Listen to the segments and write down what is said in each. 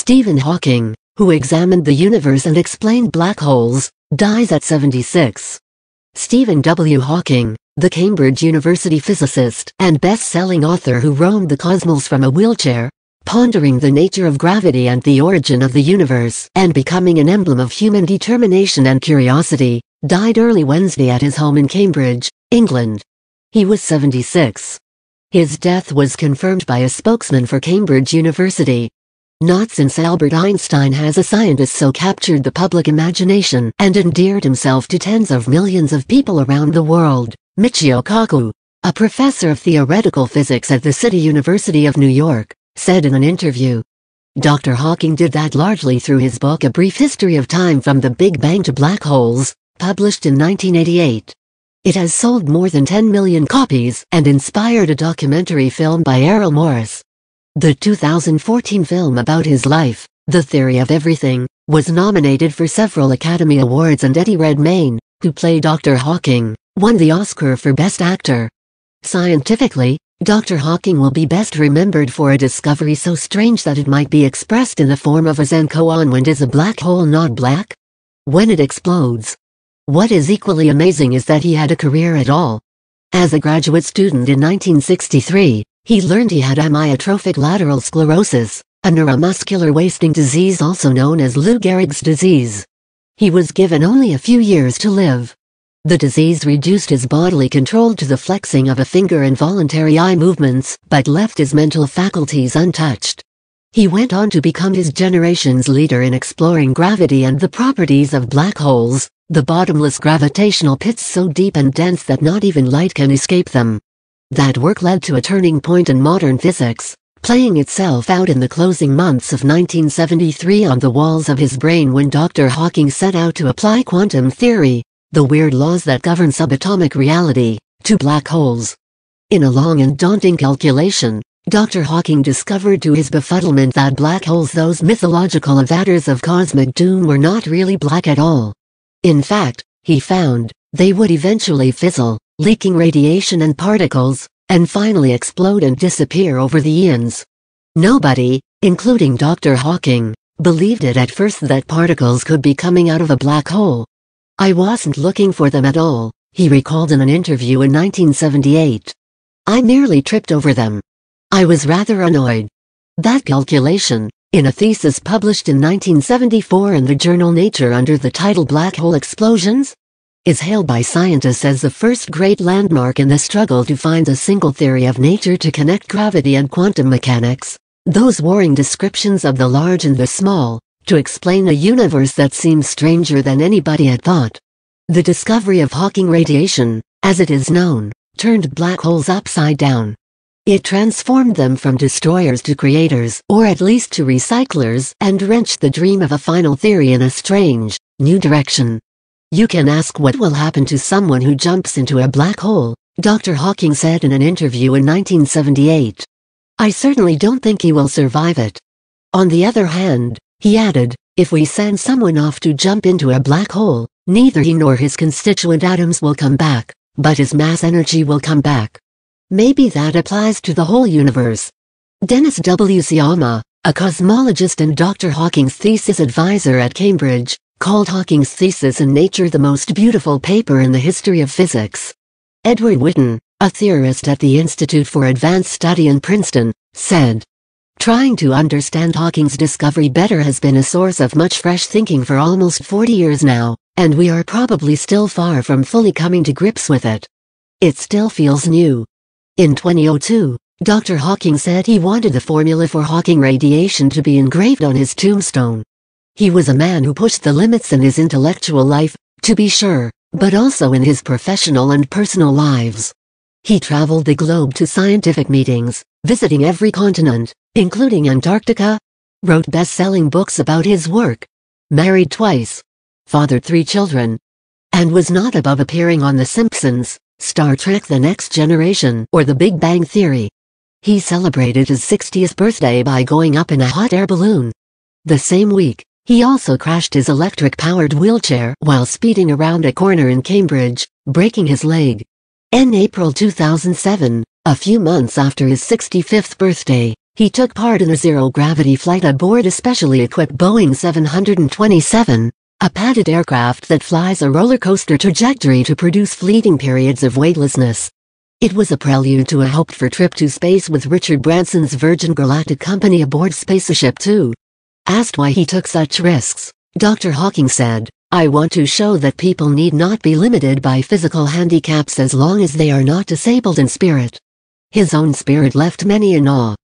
Stephen Hawking, who examined the universe and explained black holes, dies at 76. Stephen W. Hawking, the Cambridge University physicist and best-selling author who roamed the cosmos from a wheelchair, pondering the nature of gravity and the origin of the universe and becoming an emblem of human determination and curiosity, died early Wednesday at his home in Cambridge, England. He was 76. His death was confirmed by a spokesman for Cambridge University. Not since Albert Einstein has a scientist so captured the public imagination and endeared himself to tens of millions of people around the world. Michio Kaku, a professor of theoretical physics at the City University of New York, said in an interview. Dr. Hawking did that largely through his book A Brief History of Time from the Big Bang to Black Holes, published in 1988. It has sold more than 10 million copies and inspired a documentary film by Errol Morris. The 2014 film about his life, The Theory of Everything, was nominated for several Academy Awards, and Eddie Redmayne, who played Dr. Hawking, won the Oscar for Best Actor. Scientifically, Dr. Hawking will be best remembered for a discovery so strange that it might be expressed in the form of a Zen koan: when is a black hole not black? When it explodes. What is equally amazing is that he had a career at all. As a graduate student in 1963, he learned he had amyotrophic lateral sclerosis, a neuromuscular wasting disease also known as Lou Gehrig's disease. He was given only a few years to live. The disease reduced his bodily control to the flexing of a finger and voluntary eye movements, but left his mental faculties untouched. He went on to become his generation's leader in exploring gravity and the properties of black holes, the bottomless gravitational pits so deep and dense that not even light can escape them. That work led to a turning point in modern physics, playing itself out in the closing months of 1973 on the walls of his brain when Dr. Hawking set out to apply quantum theory, the weird laws that govern subatomic reality, to black holes. In a long and daunting calculation, Dr. Hawking discovered to his befuddlement that black holes, those mythological avatars of cosmic doom, were not really black at all. In fact, he found, they would eventually fizzle, leaking radiation and particles, and finally explode and disappear over the eons. Nobody, including Dr. Hawking, believed it at first that particles could be coming out of a black hole. "I wasn't looking for them at all," he recalled in an interview in 1978. "I merely tripped over them. I was rather annoyed." That calculation, in a thesis published in 1974 in the journal Nature under the title Black Hole Explosions, is hailed by scientists as the first great landmark in the struggle to find a single theory of nature to connect gravity and quantum mechanics, those warring descriptions of the large and the small, to explain a universe that seems stranger than anybody had thought. The discovery of Hawking radiation, as it is known, turned black holes upside down. It transformed them from destroyers to creators, or at least to recyclers, and wrenched the dream of a final theory in a strange, new direction. "You can ask what will happen to someone who jumps into a black hole," Dr. Hawking said in an interview in 1978. "I certainly don't think he will survive it. On the other hand," he added, "if we send someone off to jump into a black hole, neither he nor his constituent atoms will come back, but his mass energy will come back. Maybe that applies to the whole universe." Dennis W. Siama, a cosmologist and Dr. Hawking's thesis advisor at Cambridge, called Hawking's thesis in Nature the most beautiful paper in the history of physics. Edward Witten, a theorist at the Institute for Advanced Study in Princeton, said, "Trying to understand Hawking's discovery better has been a source of much fresh thinking for almost 40 years now, and we are probably still far from fully coming to grips with it. It still feels new." In 2002, Dr. Hawking said he wanted the formula for Hawking radiation to be engraved on his tombstone. He was a man who pushed the limits in his intellectual life, to be sure, but also in his professional and personal lives. He traveled the globe to scientific meetings, visiting every continent, including Antarctica, wrote best-selling books about his work, married twice, fathered 3 children, and was not above appearing on The Simpsons, Star Trek: The Next Generation, or The Big Bang Theory. He celebrated his 60th birthday by going up in a hot air balloon. The same week, he also crashed his electric-powered wheelchair while speeding around a corner in Cambridge, breaking his leg. In April 2007, a few months after his 65th birthday, He took part in a zero-gravity flight aboard a specially equipped Boeing 727, a padded aircraft that flies a roller coaster trajectory to produce fleeting periods of weightlessness. It was a prelude to a hoped-for trip to space with Richard Branson's Virgin Galactic Company aboard Spaceship Two. Asked why he took such risks, Dr. Hawking said, "I want to show that people need not be limited by physical handicaps as long as they are not disabled in spirit." His own spirit left many in awe.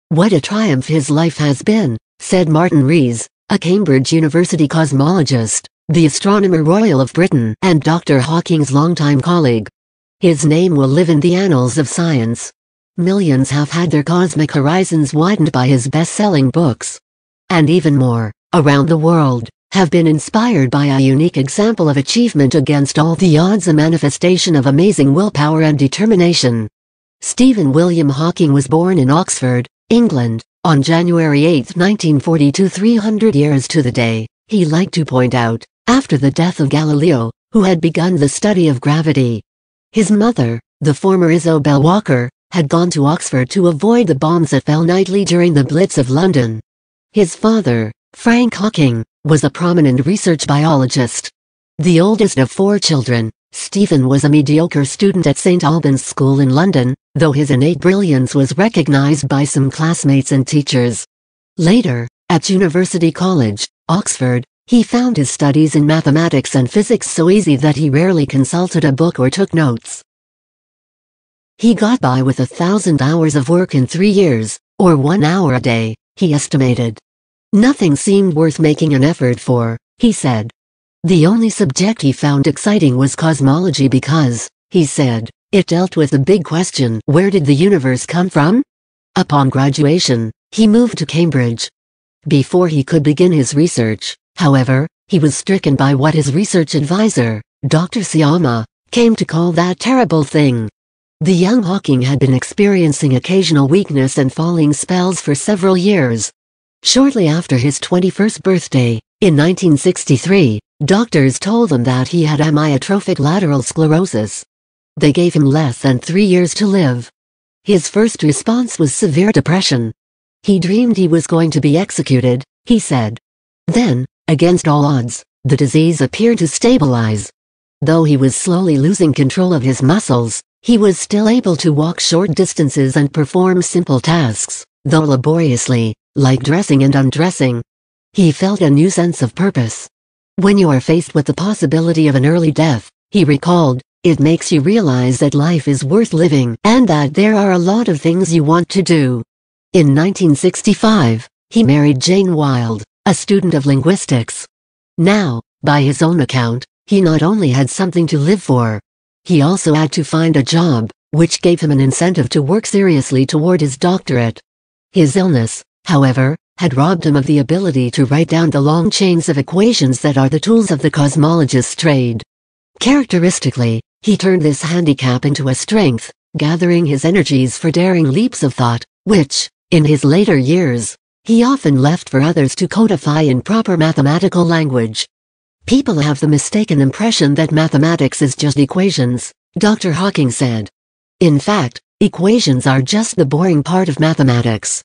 "What a triumph his life has been," said Martin Rees, a Cambridge University cosmologist, the Astronomer Royal of Britain and Dr. Hawking's longtime colleague. "His name will live in the annals of science. Millions have had their cosmic horizons widened by his best-selling books. And even more, around the world, have been inspired by a unique example of achievement against all the odds, a manifestation of amazing willpower and determination." Stephen William Hawking was born in Oxford, England, on January 8, 1942, 300 years to the day, he liked to point out, after the death of Galileo, who had begun the study of gravity. His mother, the former Isobel Walker, had gone to Oxford to avoid the bombs that fell nightly during the Blitz of London. His father, Frank Hawking, was a prominent research biologist. The oldest of 4 children, Stephen was a mediocre student at St. Albans School in London, though his innate brilliance was recognized by some classmates and teachers. Later, at University College, Oxford, he found his studies in mathematics and physics so easy that he rarely consulted a book or took notes. He got by with 1,000 hours of work in 3 years, or 1 hour a day, he estimated. "Nothing seemed worth making an effort for," he said. The only subject he found exciting was cosmology because, he said, it dealt with the big question, where did the universe come from? Upon graduation, he moved to Cambridge. Before he could begin his research, however, he was stricken by what his research advisor, Dr. Siyama, came to call that terrible thing. The young Hawking had been experiencing occasional weakness and falling spells for several years. Shortly after his 21st birthday, in 1963, doctors told him that he had amyotrophic lateral sclerosis. They gave him less than 3 years to live. His first response was severe depression. He dreamed he was going to be executed, he said. Then, against all odds, the disease appeared to stabilize. Though he was slowly losing control of his muscles, he was still able to walk short distances and perform simple tasks, though laboriously, like dressing and undressing. He felt a new sense of purpose. "When you are faced with the possibility of an early death," he recalled, "it makes you realize that life is worth living and that there are a lot of things you want to do." In 1965, he married Jane Wilde, a student of linguistics. Now, by his own account, he not only had something to live for, he also had to find a job, which gave him an incentive to work seriously toward his doctorate. His illness, however, had robbed him of the ability to write down the long chains of equations that are the tools of the cosmologist's trade. Characteristically, he turned this handicap into a strength, gathering his energies for daring leaps of thought, which, in his later years, he often left for others to codify in proper mathematical language. "People have the mistaken impression that mathematics is just equations," Dr. Hawking said. "In fact, equations are just the boring part of mathematics."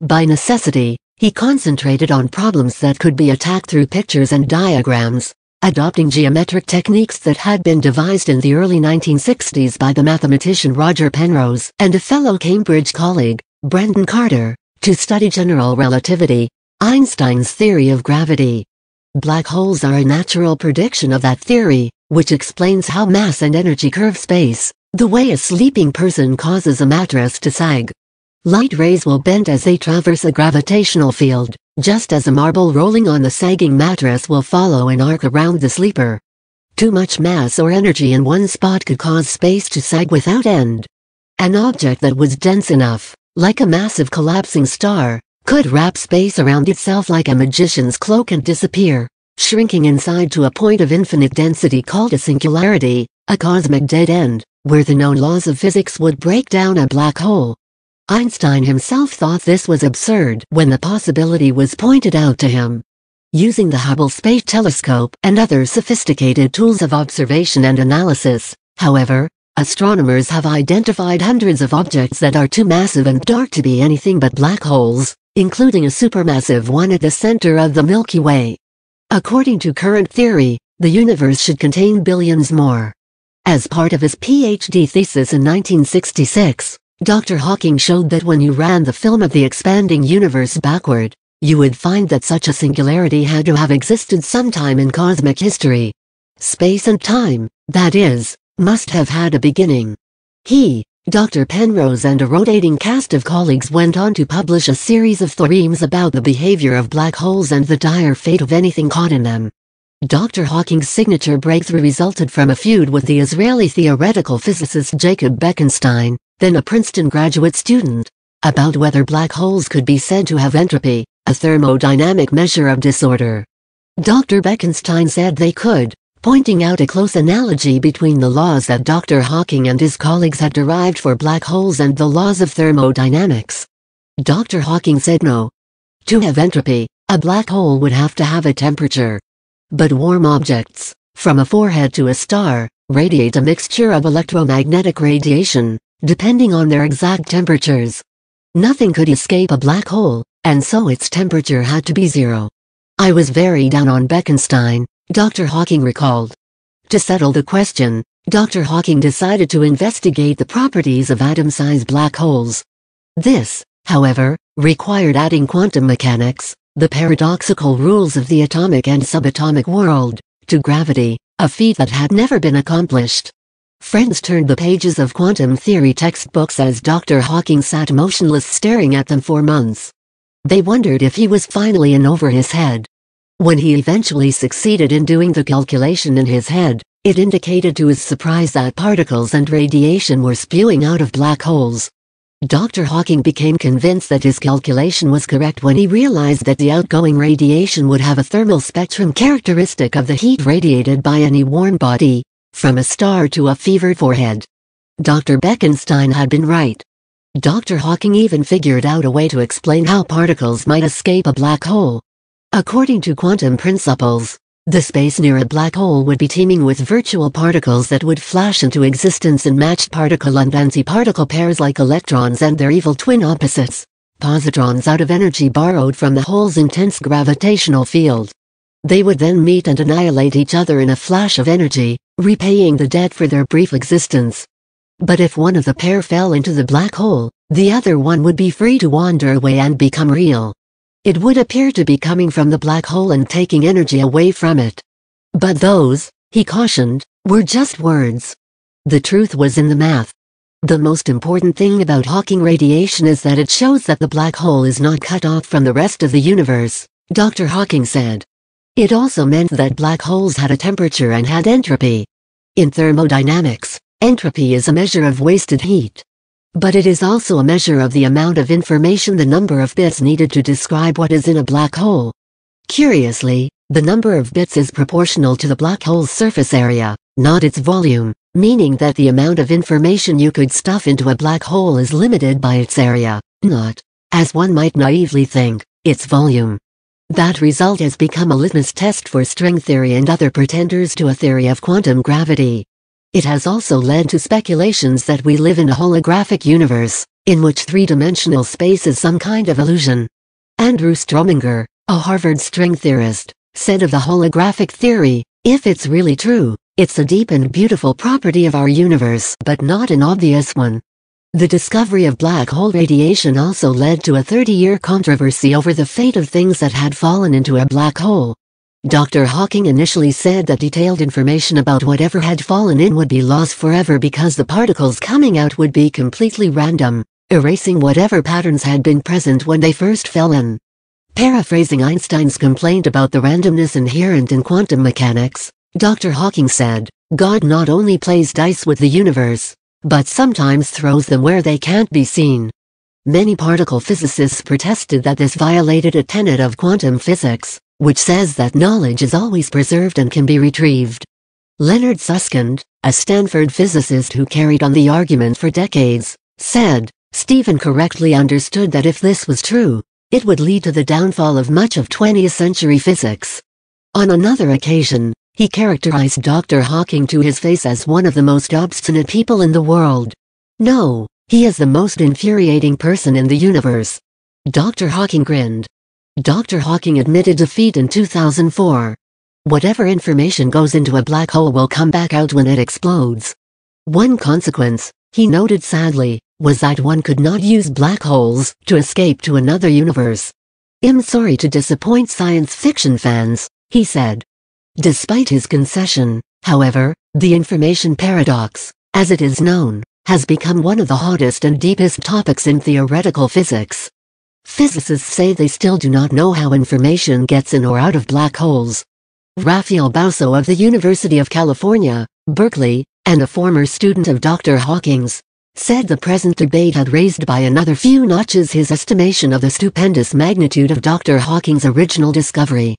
By necessity, he concentrated on problems that could be attacked through pictures and diagrams, adopting geometric techniques that had been devised in the early 1960s by the mathematician Roger Penrose and a fellow Cambridge colleague, Brendan Carter, to study general relativity, Einstein's theory of gravity. Black holes are a natural prediction of that theory, which explains how mass and energy curve space, the way a sleeping person causes a mattress to sag. Light rays will bend as they traverse a gravitational field, just as a marble rolling on the sagging mattress will follow an arc around the sleeper. Too much mass or energy in one spot could cause space to sag without end. An object that was dense enough, like a massive collapsing star, could wrap space around itself like a magician's cloak and disappear, shrinking inside to a point of infinite density called a singularity, a cosmic dead end, where the known laws of physics would break down a black hole. Einstein himself thought this was absurd when the possibility was pointed out to him. Using the Hubble Space Telescope and other sophisticated tools of observation and analysis, however, astronomers have identified hundreds of objects that are too massive and dark to be anything but black holes, including a supermassive one at the center of the Milky Way. According to current theory, the universe should contain billions more. As part of his PhD thesis in 1966, Dr. Hawking showed that when you ran the film of the expanding universe backward, you would find that such a singularity had to have existed sometime in cosmic history. Space and time, that is, must have had a beginning. He, Dr. Penrose and a rotating cast of colleagues went on to publish a series of theorems about the behavior of black holes and the dire fate of anything caught in them. Dr. Hawking's signature breakthrough resulted from a feud with the Israeli theoretical physicist Jacob Bekenstein, then a Princeton graduate student, about whether black holes could be said to have entropy, a thermodynamic measure of disorder. Dr. Bekenstein said they could, pointing out a close analogy between the laws that Dr. Hawking and his colleagues had derived for black holes and the laws of thermodynamics. Dr. Hawking said no. To have entropy, a black hole would have to have a temperature. But warm objects, from a forehead to a star, radiate a mixture of electromagnetic radiation, depending on their exact temperatures. Nothing could escape a black hole, and so its temperature had to be zero. I was very down on Bekenstein, Dr. Hawking recalled. To settle the question, Dr. Hawking decided to investigate the properties of atom-sized black holes. This, however, required adding quantum mechanics, the paradoxical rules of the atomic and subatomic world, to gravity, a feat that had never been accomplished. Friends turned the pages of quantum theory textbooks as Dr. Hawking sat motionless staring at them for months. They wondered if he was finally in over his head. When he eventually succeeded in doing the calculation in his head, it indicated to his surprise that particles and radiation were spewing out of black holes. Dr. Hawking became convinced that his calculation was correct when he realized that the outgoing radiation would have a thermal spectrum characteristic of the heat radiated by any warm body, from a star to a fevered forehead. Dr. Bekenstein had been right. Dr. Hawking even figured out a way to explain how particles might escape a black hole. According to quantum principles, the space near a black hole would be teeming with virtual particles that would flash into existence in matched particle and antiparticle pairs like electrons and their evil twin opposites, positrons out of energy borrowed from the hole's intense gravitational field. They would then meet and annihilate each other in a flash of energy, repaying the debt for their brief existence. But if one of the pair fell into the black hole, the other one would be free to wander away and become real. It would appear to be coming from the black hole and taking energy away from it. But those, he cautioned, were just words. The truth was in the math. The most important thing about Hawking radiation is that it shows that the black hole is not cut off from the rest of the universe, Dr. Hawking said. It also meant that black holes had a temperature and had entropy. In thermodynamics, entropy is a measure of wasted heat. But it is also a measure of the amount of information, the number of bits needed to describe what is in a black hole. Curiously, the number of bits is proportional to the black hole's surface area, not its volume, meaning that the amount of information you could stuff into a black hole is limited by its area, not, as one might naively think, its volume. That result has become a litmus test for string theory and other pretenders to a theory of quantum gravity. It has also led to speculations that we live in a holographic universe, in which three-dimensional space is some kind of illusion. Andrew Strominger, a Harvard string theorist, said of the holographic theory, if it's really true, it's a deep and beautiful property of our universe, but not an obvious one. The discovery of black hole radiation also led to a 30-year controversy over the fate of things that had fallen into a black hole. Dr. Hawking initially said that detailed information about whatever had fallen in would be lost forever because the particles coming out would be completely random, erasing whatever patterns had been present when they first fell in. Paraphrasing Einstein's complaint about the randomness inherent in quantum mechanics, Dr. Hawking said, God not only plays dice with the universe, but sometimes throws them where they can't be seen. Many particle physicists protested that this violated a tenet of quantum physics, which says that knowledge is always preserved and can be retrieved. Leonard Susskind, a Stanford physicist who carried on the argument for decades, said, Stephen correctly understood that if this was true, it would lead to the downfall of much of 20th century physics. On another occasion, He characterized Dr. Hawking to his face as one of the most obstinate people in the world. "No, he is the most infuriating person in the universe." Dr. Hawking grinned. Dr. Hawking admitted defeat in 2004. Whatever information goes into a black hole will come back out when it explodes. One consequence, he noted sadly, was that one could not use black holes to escape to another universe. "I'm sorry to disappoint science fiction fans," he said. Despite his concession, however, the information paradox, as it is known, has become one of the hottest and deepest topics in theoretical physics. Physicists say they still do not know how information gets in or out of black holes. Raphael Bauso of the University of California, Berkeley, and a former student of Dr. Hawking's, said the present debate had raised by another few notches his estimation of the stupendous magnitude of Dr. Hawking's original discovery.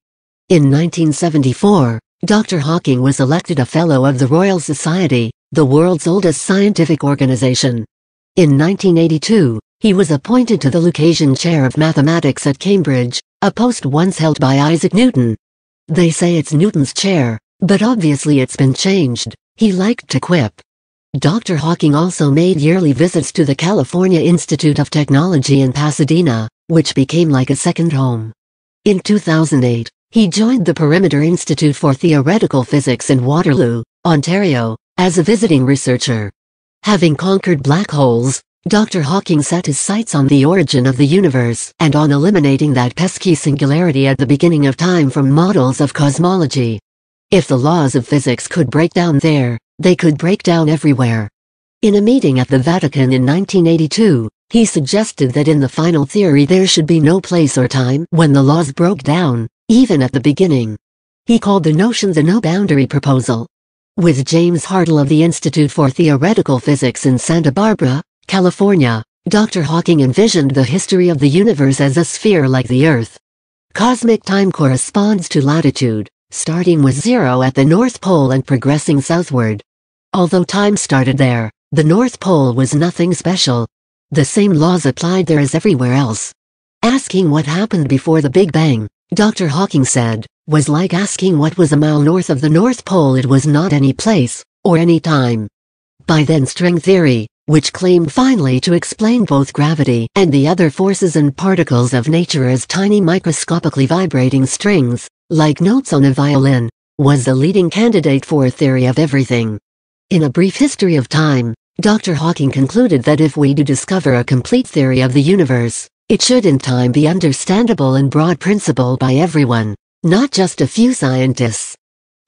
In 1974, Dr. Hawking was elected a Fellow of the Royal Society, the world's oldest scientific organization. In 1982, he was appointed to the Lucasian Chair of Mathematics at Cambridge, a post once held by Isaac Newton. "They say it's Newton's chair, but obviously it's been changed," he liked to quip. Dr. Hawking also made yearly visits to the California Institute of Technology in Pasadena, which became like a second home. In 2008, he joined the Perimeter Institute for Theoretical Physics in Waterloo, Ontario, as a visiting researcher. Having conquered black holes, Dr. Hawking set his sights on the origin of the universe and on eliminating that pesky singularity at the beginning of time from models of cosmology. If the laws of physics could break down there, they could break down everywhere. In a meeting at the Vatican in 1982, he suggested that in the final theory there should be no place or time when the laws broke down, even at the beginning. He called the notion the no-boundary proposal. With James Hartle of the Institute for Theoretical Physics in Santa Barbara, California, Dr. Hawking envisioned the history of the universe as a sphere like the Earth. Cosmic time corresponds to latitude, starting with 0 at the North Pole and progressing southward. Although time started there, the North Pole was nothing special. The same laws applied there as everywhere else. Asking what happened before the Big Bang, Dr. Hawking said, was like asking what was a mile north of the North Pole. It was not any place, or any time. By then string theory, which claimed finally to explain both gravity and the other forces and particles of nature as tiny microscopically vibrating strings, like notes on a violin, was the leading candidate for a theory of everything. In A Brief History of Time, Dr. Hawking concluded that if we do discover a complete theory of the universe, it should in time be understandable in broad principle by everyone, not just a few scientists.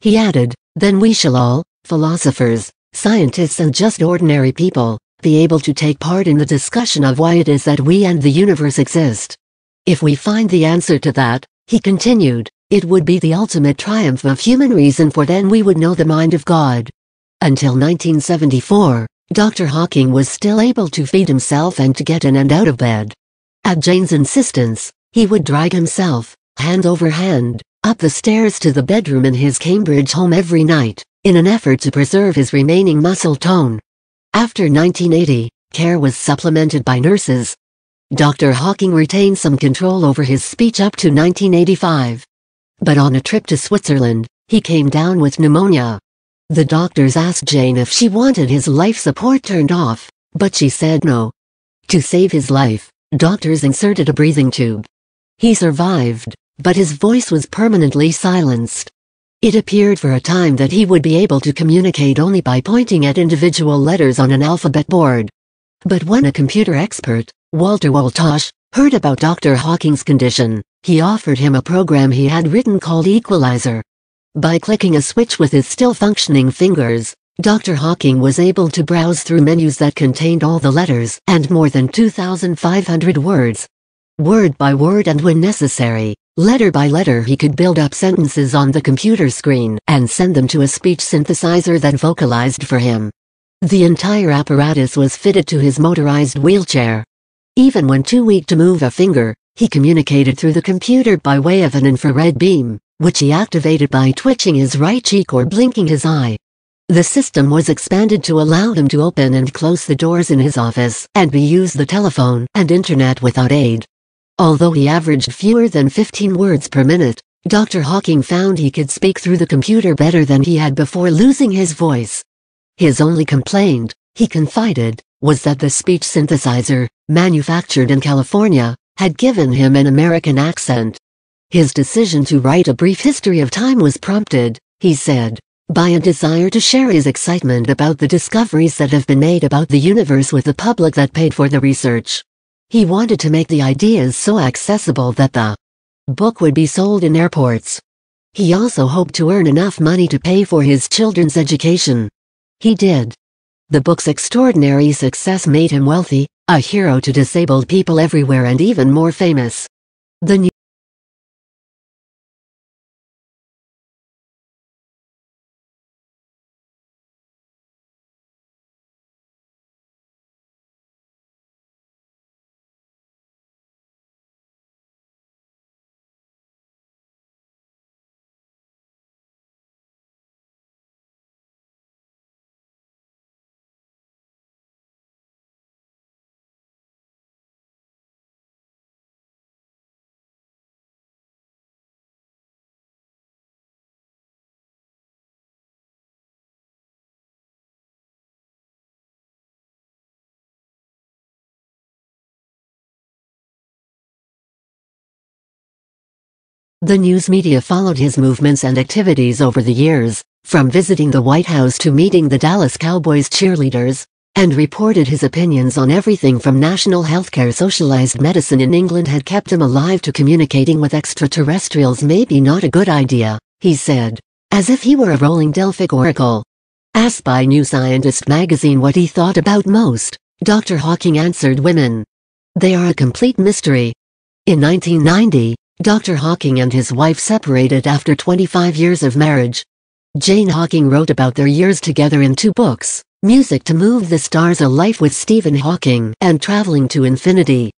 He added, then we shall all, philosophers, scientists and just ordinary people, be able to take part in the discussion of why it is that we and the universe exist. If we find the answer to that, he continued, it would be the ultimate triumph of human reason, for then we would know the mind of God. Until 1974, Dr. Hawking was still able to feed himself and to get in and out of bed. At Jane's insistence, he would drag himself, hand over hand, up the stairs to the bedroom in his Cambridge home every night, in an effort to preserve his remaining muscle tone. After 1980, care was supplemented by nurses. Dr. Hawking retained some control over his speech up to 1985. But on a trip to Switzerland, he came down with pneumonia. The doctors asked Jane if she wanted his life support turned off, but she said no. To save his life, doctors inserted a breathing tube. He survived, but his voice was permanently silenced. It appeared for a time that he would be able to communicate only by pointing at individual letters on an alphabet board. But when a computer expert, Walter Woltosh, heard about Dr. Hawking's condition, he offered him a program he had written called Equalizer. By clicking a switch with his still functioning fingers, Dr. Hawking was able to browse through menus that contained all the letters and more than 2,500 words. Word by word and when necessary, letter by letter, he could build up sentences on the computer screen and send them to a speech synthesizer that vocalized for him. The entire apparatus was fitted to his motorized wheelchair. Even when too weak to move a finger, he communicated through the computer by way of an infrared beam, which he activated by twitching his right cheek or blinking his eye. The system was expanded to allow him to open and close the doors in his office and use the telephone and internet without aid. Although he averaged fewer than 15 words per minute, Dr. Hawking found he could speak through the computer better than he had before losing his voice. His only complaint, he confided, was that the speech synthesizer, manufactured in California, had given him an American accent. His decision to write A Brief History of Time was prompted, he said, by a desire to share his excitement about the discoveries that have been made about the universe with the public that paid for the research. He wanted to make the ideas so accessible that the book would be sold in airports. He also hoped to earn enough money to pay for his children's education. He did. The book's extraordinary success made him wealthy, a hero to disabled people everywhere, and even more famous. The news media followed his movements and activities over the years, from visiting the White House to meeting the Dallas Cowboys cheerleaders, and reported his opinions on everything from national healthcare. Socialized medicine in England had kept him alive to communicating with extraterrestrials. Maybe not a good idea, he said, as if he were a rolling Delphic oracle. Asked by New Scientist magazine what he thought about most, Dr. Hawking answered, women. They are a complete mystery. In 1990, Dr. Hawking and his wife separated after 25 years of marriage. Jane Hawking wrote about their years together in 2 books, Music to Move the Stars, A Life with Stephen Hawking, and Traveling to Infinity.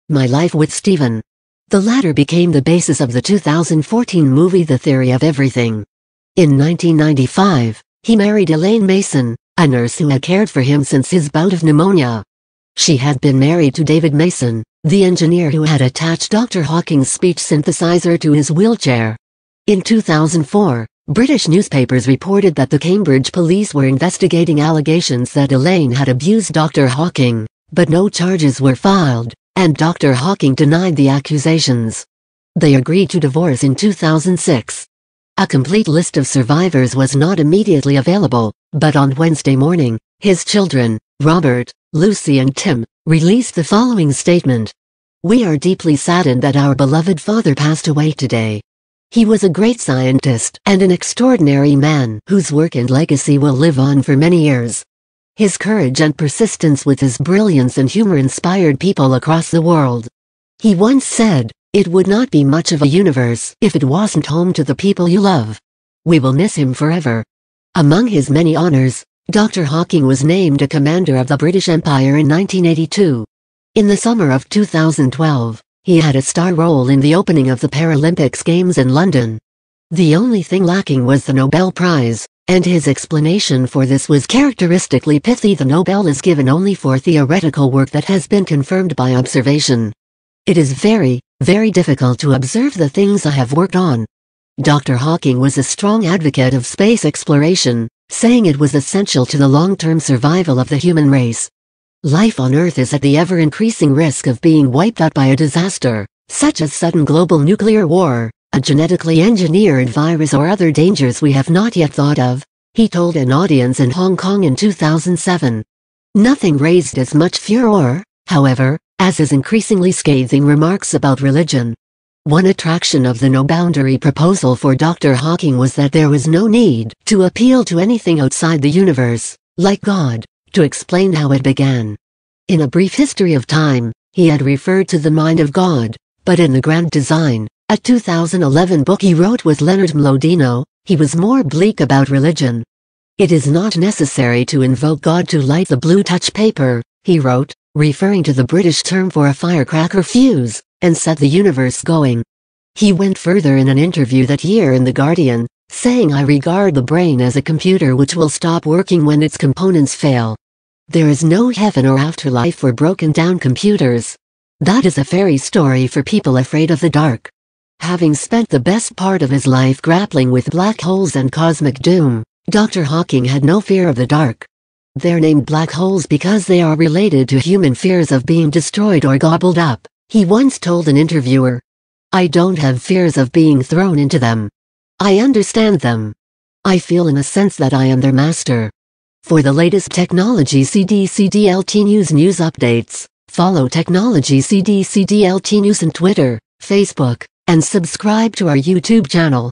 My Life with Stephen. The latter became the basis of the 2014 movie The Theory of Everything. In 1995, he married Elaine Mason, a nurse who had cared for him since his bout of pneumonia. She had been married to David Mason, the engineer who had attached Dr. Hawking's speech synthesizer to his wheelchair. In 2004, British newspapers reported that the Cambridge police were investigating allegations that Elaine had abused Dr. Hawking, but no charges were filed, and Dr. Hawking denied the accusations. They agreed to divorce in 2006. A complete list of survivors was not immediately available, but on Wednesday morning, his children, Robert, Lucy and Tim, released the following statement. We are deeply saddened that our beloved father passed away today. He was a great scientist and an extraordinary man whose work and legacy will live on for many years. His courage and persistence with his brilliance and humor inspired people across the world. He once said, "It would not be much of a universe if it wasn't home to the people you love." We will miss him forever. Among his many honors, Dr. Hawking was named a Commander of the British Empire in 1982. In the summer of 2012, he had a star role in the opening of the Paralympics Games in London. The only thing lacking was the Nobel Prize, and his explanation for this was characteristically pithy. The Nobel is given only for theoretical work that has been confirmed by observation. It is very, very difficult to observe the things I have worked on. Dr. Hawking was a strong advocate of space exploration, saying it was essential to the long-term survival of the human race. Life on Earth is at the ever-increasing risk of being wiped out by a disaster, such as sudden global nuclear war, a genetically engineered virus or other dangers we have not yet thought of, he told an audience in Hong Kong in 2007. Nothing raised as much furor, however, as his increasingly scathing remarks about religion. One attraction of the no-boundary proposal for Dr. Hawking was that there was no need to appeal to anything outside the universe, like God, to explain how it began. In A Brief History of Time, he had referred to the mind of God, but in The Grand Design, a 2011 book he wrote with Leonard Mlodino, he was more bleak about religion. It is not necessary to invoke God to light the blue touch paper, he wrote, referring to the British term for a firecracker fuse, and set the universe going. He went further in an interview that year in The Guardian, saying, I regard the brain as a computer which will stop working when its components fail. There is no heaven or afterlife for broken down computers. That is a fairy story for people afraid of the dark. Having spent the best part of his life grappling with black holes and cosmic doom, Dr. Hawking had no fear of the dark. They're named black holes because they are related to human fears of being destroyed or gobbled up, he once told an interviewer. I don't have fears of being thrown into them. I understand them. I feel in a sense that I am their master. For the latest Technology CDLT news updates, follow Technology CDLT News on Twitter, Facebook, and subscribe to our YouTube channel.